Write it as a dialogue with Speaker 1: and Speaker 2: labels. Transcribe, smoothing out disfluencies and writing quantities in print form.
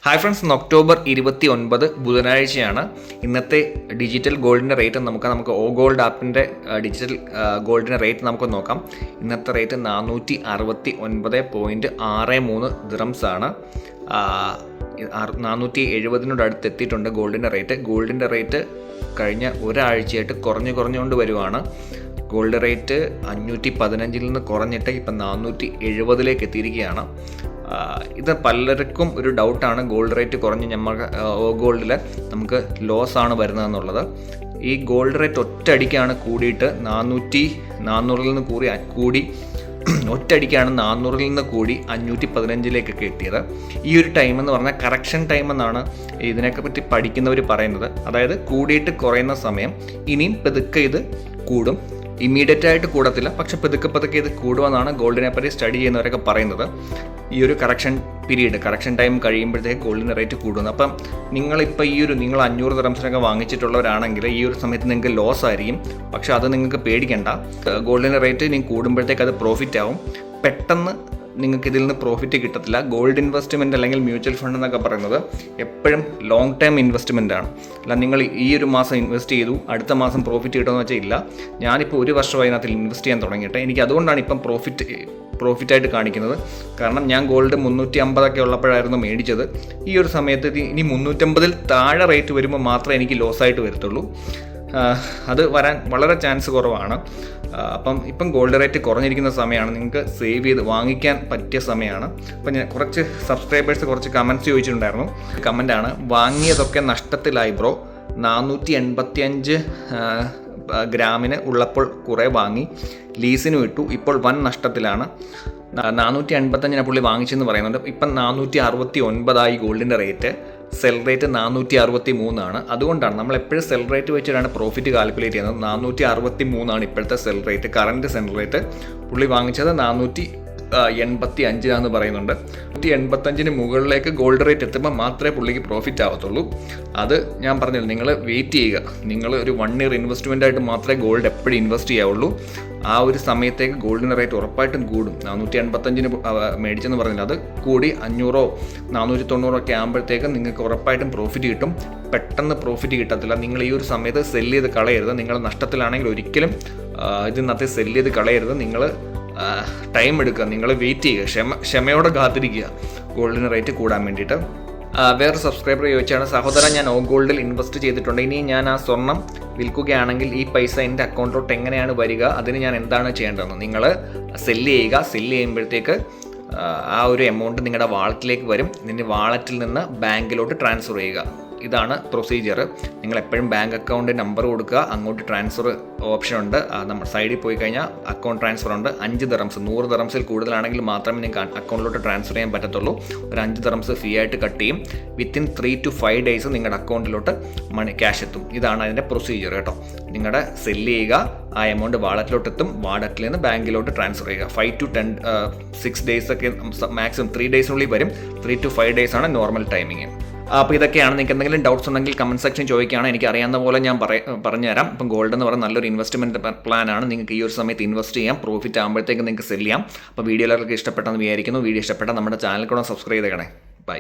Speaker 1: Hi friends, ഇന്ന് October 29 ബുധനാഴ്ചയാണ്. ഇന്നത്തെ ഡിജിറ്റൽ ഗോൾഡിൻ്റെ റേറ്റ് നമുക്ക് ഓ ഗോൾഡ് ആപ്പിൻ്റെ ഡിജിറ്റൽ ഗോൾഡിൻ്റെ റേറ്റ് നമുക്ക് നോക്കാം. ഇന്നത്തെ റേറ്റ് 469.63 ദിറംസ് ആണ്. 470 അടുത്ത് എത്തിയിട്ടുണ്ട് ഗോൾഡിൻ്റെ റേറ്റ് കഴിഞ്ഞ ഒരാഴ്ചയായിട്ട് കുറഞ്ഞുകൊണ്ട് വരുവാണ്. ഗോൾഡ് റേറ്റ് 515 നിന്ന് കുറഞ്ഞിട്ട് ഇപ്പം 470 എത്തിയിരിക്കുകയാണ്. ഇത് പലർക്കും ഒരു ഡൗട്ടാണ്, ഗോൾഡ് റേറ്റ് കുറഞ്ഞ് നമുക്ക് ഗോൾഡിൽ നമുക്ക് ലോസ് ആണ് വരുന്നതെന്നുള്ളത്. ഈ ഗോൾഡ് റേറ്റ് ഒറ്റയടിക്കാണ് കൂടിയിട്ട് 400 നിന്ന് കൂടി ഒറ്റയടിക്കാണ് 400 നിന്ന് കൂടി 515 എത്തിയത്. ഈ ഒരു ടൈം എന്ന് പറഞ്ഞാൽ കറക്ഷൻ ടൈം എന്നാണ് ഇതിനെയൊക്കെ പറ്റി പഠിക്കുന്നവർ പറയുന്നത്. അതായത് കൂടിയിട്ട് കുറയുന്ന സമയം. ഇനിയും പതുക്കെ ഇത് കൂടും, ഇമ്മീഡിയറ്റ് ആയിട്ട് കൂടത്തില്ല, പക്ഷെ പതുക്കെ ഇത് കൂടുമെന്നാണ് ഗോൾഡിനെ പറ്റി സ്റ്റഡി ചെയ്യുന്നവരൊക്കെ പറയുന്നത്. ഈ ഒരു കറക്ഷൻ ടൈം കഴിയുമ്പോഴത്തേക്ക് ഗോൾഡിൻ്റെ റേറ്റ് കൂടുന്നു. അപ്പം നിങ്ങളിപ്പോൾ നിങ്ങൾ 500 ദിറംസിനൊക്കെ വാങ്ങിച്ചിട്ടുള്ളവരാണെങ്കിൽ ഈ ഒരു സമയത്ത് നിങ്ങൾക്ക് ലോസ് ആയിരിക്കും. പക്ഷെ അത് നിങ്ങൾക്ക് പേടിക്കേണ്ട. ഗോൾഡിൻ്റെ റേറ്റ് നിങ്ങൾക്ക് കൂടുമ്പോഴത്തേക്ക് അത് പ്രോഫിറ്റ് ആവും. പെട്ടെന്ന് നിങ്ങൾക്ക് ഇതിൽ നിന്ന് പ്രോഫിറ്റ് കിട്ടത്തില്ല. ഗോൾഡ് ഇൻവെസ്റ്റ്മെൻറ്റ് അല്ലെങ്കിൽ മ്യൂച്വൽ ഫണ്ട് എന്നൊക്കെ പറയുന്നത് എപ്പോഴും ലോങ് ടൈം ഇൻവെസ്റ്റ്മെൻ്റ് ആണ്. അല്ല നിങ്ങൾ ഈ ഒരു മാസം ഇൻവെസ്റ്റ് ചെയ്തു അടുത്ത മാസം പ്രോഫിറ്റ് കിട്ടുമെന്ന് വെച്ചാൽ ഇല്ല. ഞാനിപ്പോൾ ഒരു വർഷമായി അതിനകത്ത് ഇൻവെസ്റ്റ് ചെയ്യാൻ തുടങ്ങിയിട്ട് എനിക്ക് അതുകൊണ്ടാണ് ഇപ്പം പ്രോഫിറ്റായിട്ട് കാണിക്കുന്നത്. കാരണം ഞാൻ ഗോൾഡ് 350 ഉള്ളപ്പോഴായിരുന്നു മേടിച്ചത്. ഈ ഒരു സമയത്ത് ഇനി 350 താഴെ റേറ്റ് വരുമ്പോൾ മാത്രമേ എനിക്ക് ലോസായിട്ട് വരത്തുള്ളൂ. അത് വരാൻ വളരെ ചാൻസ് കുറവാണ്. ഇപ്പം ഗോൾഡ് റേറ്റ് കുറഞ്ഞിരിക്കുന്ന സമയമാണ്, നിങ്ങൾക്ക് സേവ് ചെയ്ത് വാങ്ങിക്കാൻ പറ്റിയ സമയമാണ്. അപ്പം ഞാൻ കുറച്ച് സബ്സ്ക്രൈബേഴ്സ് കുറച്ച് കമൻറ്റ്സ് ചോദിച്ചിട്ടുണ്ടായിരുന്നു. കമൻറ്റാണ്, വാങ്ങിയതൊക്കെ നഷ്ടത്തിലായി ബ്രോ, 485 ഗ്രാമിന് ഉള്ളപ്പോൾ കുറേ വാങ്ങി ലീസിന് വിട്ടു, ഇപ്പോൾ വൻ നഷ്ടത്തിലാണ്. 485 പുള്ളി വാങ്ങിച്ചെന്ന് പറയുന്നുണ്ട്. ഇപ്പം 469 ഗോൾഡിൻ്റെ റേറ്റ്. സെൽ റേറ്റ് 463 അതുകൊണ്ടാണ് നമ്മൾ എപ്പോഴും സെൽ റേറ്റ് വെച്ചിട്ടാണ് പ്രോഫിറ്റ് കാൽക്കുലേറ്റ് ചെയ്യുന്നത്. 463 ഇപ്പോഴത്തെ cell rate, current cell rate. പുള്ളി വാങ്ങിച്ചത് 485 പറയുന്നുണ്ട്. 185 മുകളിലേക്ക് ഗോൾഡ് റേറ്റ് എത്തുമ്പോൾ മാത്രമേ പുള്ളിക്ക് പ്രോഫിറ്റ് ആവത്തുള്ളൂ. അത് ഞാൻ പറഞ്ഞില്ല, നിങ്ങൾ വെയിറ്റ് ചെയ്യുക. നിങ്ങൾ ഒരു 1 ഇയർ ഇൻവെസ്റ്റ്മെൻ്റ് ആയിട്ട് മാത്രമേ ഗോൾഡ് എപ്പോഴും ഇൻവെസ്റ്റ് ചെയ്യാവുള്ളൂ. ആ ഒരു സമയത്തേക്ക് ഗോൾഡിൻ്റെ റേറ്റ് ഉറപ്പായിട്ടും കൂടും. 485 മേടിച്ചെന്ന് പറഞ്ഞില്ല, അത് കൂടി 500 490 ഒക്കെ ആകുമ്പോഴത്തേക്കും നിങ്ങൾക്ക് ഉറപ്പായിട്ടും പ്രോഫിറ്റ് കിട്ടും. പെട്ടെന്ന് പ്രോഫിറ്റ് കിട്ടത്തില്ല. നിങ്ങൾ ഈ ഒരു സമയത്ത് സെല്ല് ചെയ്ത് കളയരുത്. നിങ്ങൾ നഷ്ടത്തിലാണെങ്കിൽ ഒരിക്കലും ഇതിനകത്ത് സെല്ല് ചെയ്ത് കളയരുത്. നിങ്ങൾ ടൈം എടുക്കുക, നിങ്ങൾ വെയിറ്റ് ചെയ്യുക, ക്ഷമയോടെ കാത്തിരിക്കുക ഗോൾഡിന് റേറ്റ് കൂടാൻ വേണ്ടിയിട്ട്. വേറെ സബ്സ്ക്രൈബർ ചോദിച്ചാണ്, സഹോദരൻ ഞാൻ ഓ ഗോൾഡിൽ ഇൻവെസ്റ്റ് ചെയ്തിട്ടുണ്ട്, ഇനി ഞാൻ ആ സ്വർണം വിൽക്കുകയാണെങ്കിൽ ഈ പൈസ എൻ്റെ അക്കൗണ്ടിലോട്ട് എങ്ങനെയാണ് വരിക, അതിന് ഞാൻ എന്താണ് ചെയ്യേണ്ടതെന്ന്. നിങ്ങൾ സെല്ല് ചെയ്യുമ്പോഴത്തേക്ക് ആ ഒരു എമൗണ്ട് നിങ്ങളുടെ വാളറ്റിലേക്ക് വരും. നിന്റെ വാളറ്റിൽ നിന്ന് ബാങ്കിലോട്ട് ട്രാൻസ്ഫർ ചെയ്യുക. ഇതാണ് പ്രൊസീജിയർ. നിങ്ങൾ എപ്പോഴും ബാങ്ക് അക്കൗണ്ട് നമ്പർ കൊടുക്കുക, അങ്ങോട്ട് ട്രാൻസ്ഫർ ഓപ്ഷൻ ഉണ്ട്. നമ്മൾ സൈഡിൽ പോയി കഴിഞ്ഞാൽ അക്കൗണ്ട് ട്രാൻസ്ഫർ ഉണ്ട്. 5 ദിറംസ്, 100 ദിറംസിൽ കൂടുതലാണെങ്കിൽ മാത്രമേ നിങ്ങൾക്ക് അക്കൗണ്ടിലോട്ട് ട്രാൻസ്ഫർ ചെയ്യാൻ പറ്റത്തുള്ളൂ. ഒരു 5 ദിറംസ് ഫീ ആയിട്ട് കട്ട് ചെയ്യും. വിത്തിൻ 3 to 5 days നിങ്ങളുടെ അക്കൗണ്ടിലോട്ട് ക്യാഷ് എത്തും. ഇതാണ് അതിൻ്റെ പ്രൊസീജിയർ കേട്ടോ. നിങ്ങളുടെ സെല്ല് ചെയ്യുക, ആ എമൗണ്ട് വാളറ്റിലോട്ട് എത്തും, വാളറ്റിൽ നിന്ന് ബാങ്കിലോട്ട് ട്രാൻസ്ഫർ ചെയ്യുക. 5 to 6 days ഒക്കെ മാക്സിമം 3 daysനുള്ളിൽ വരും. 3 to 5 days ആണ് നോർമൽ ടൈമിങ്. അപ്പോൾ ഇതൊക്കെയാണ്. നിങ്ങൾക്ക് എന്തെങ്കിലും ഡൗട്ട്സ് ഉണ്ടെങ്കിൽ കമൻറ്റ് സെക്ഷൻ ചോദിക്കുകയാണ്, എനിക്ക് അറിയാവുന്ന പോലെ ഞാൻ പറഞ്ഞുതരാം. ഇപ്പം ഗോൾഡ് എന്ന് പറയുന്നത് നല്ലൊരു ഇൻവെസ്റ്റ്മെൻറ്റ് പ്ലാനാണ്. നിങ്ങൾക്ക് ഈ ഒരു സമയത്ത് ഇൻവെസ്റ്റ് ചെയ്യാം, പ്രോഫിറ്റ് ആകുമ്പോഴത്തേക്ക് നിങ്ങൾക്ക് സെല് ചെയ്യാം. അപ്പോൾ വീഡിയോ എല്ലാവർക്കും ഇഷ്ടപ്പെട്ടെന്ന് വിചാരിക്കുന്നു. വീഡിയോ ഇഷ്ടപ്പെട്ടാൽ നമ്മുടെ ചാനൽ കൂടെ സബ്സ്ക്രൈബ് ചെയ്തേക്കണേ. ബൈ.